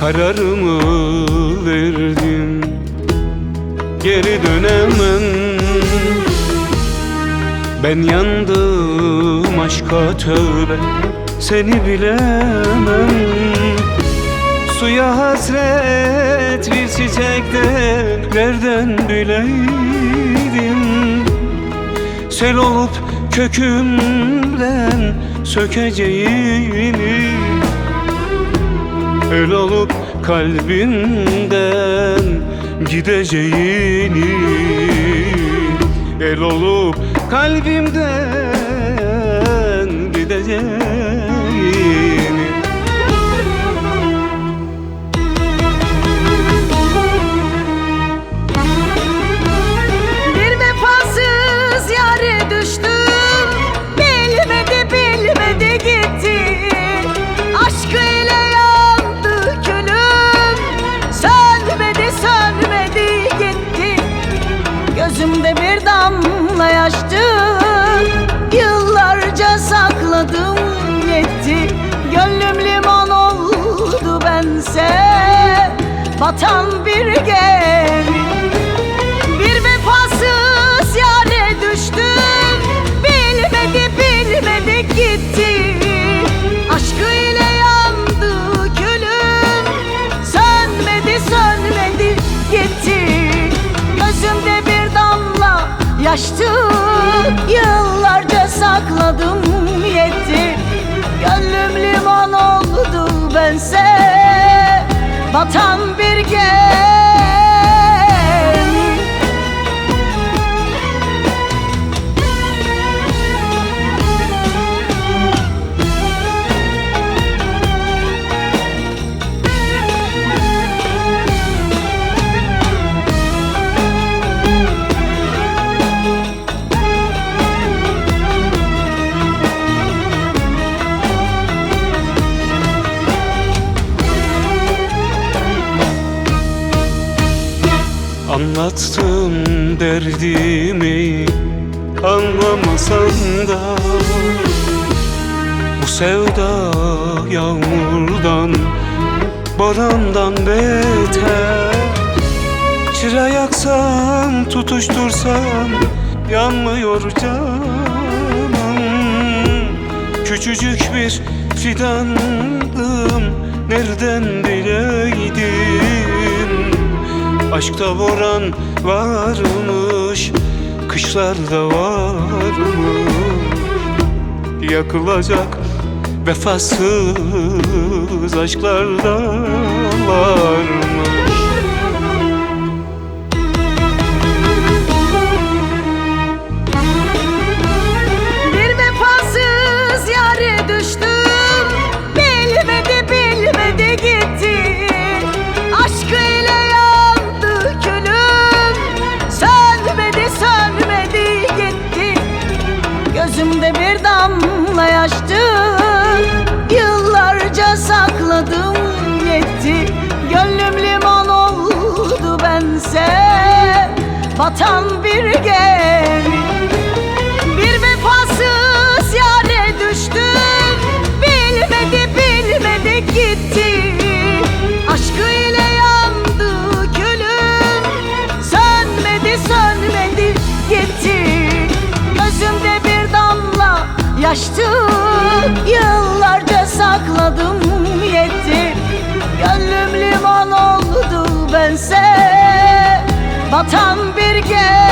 kararımı verdim. Geri dönemem, ben yandım aşka tövbe, seni bilemem. Suya hasret bir çiçekten nereden bileydim? Sel olup kökümden sökeceğini, el olup kalbimden gideceğini, el olup kalbimden gideceğini. Bir vefasız yâre düştüm, bilmedi bilmedi gitti. Aşkıyla yandı külüm, sönmedi sönmedi gitti. Gözümde bir damla yaştı, yıllarca sakladım yetti. Gönlüm liman oldu bense, batan bir gemi. Bir vefasız yâre düştüm, bilmedi bilmedi gitti. Aşkıyla yandı külüm, sönmedi sönmedi gitti. Gözümde bir damla yaştı, yıllarca sakladım yetti. Gönlüm liman oldu bense, batan bir gemi. Anlattım derdimi, anlamasan da bu sevda yağmurdan, borandan beter. Çıra yaksam, tutuştursam yanmıyor canım. Küçücük bir fidandım, nereden bileydim? Aşkta boran varmış, kışlarda varmış. Yakılacak vefasız aşklarda varmış. Bir vefasız yâre düştüm, bilmedi bilmedi gitti. Aşkıyla yandı külüm, sönmedi sönmedi gitti. Gözümde bir damla yaştı, yıllarca sakladım yetti. Gönlüm liman oldu bense, batan bir gemi. Bir vefasız yâre düştüm, bilmedi bilmedi gitti. Aşkıyla yandı külüm, sönmedi sönmedi gitti. Gözümde bir damla yaştı, yıllarca sakladım yetti. Gönlüm liman oldu bense, batan bir gemi.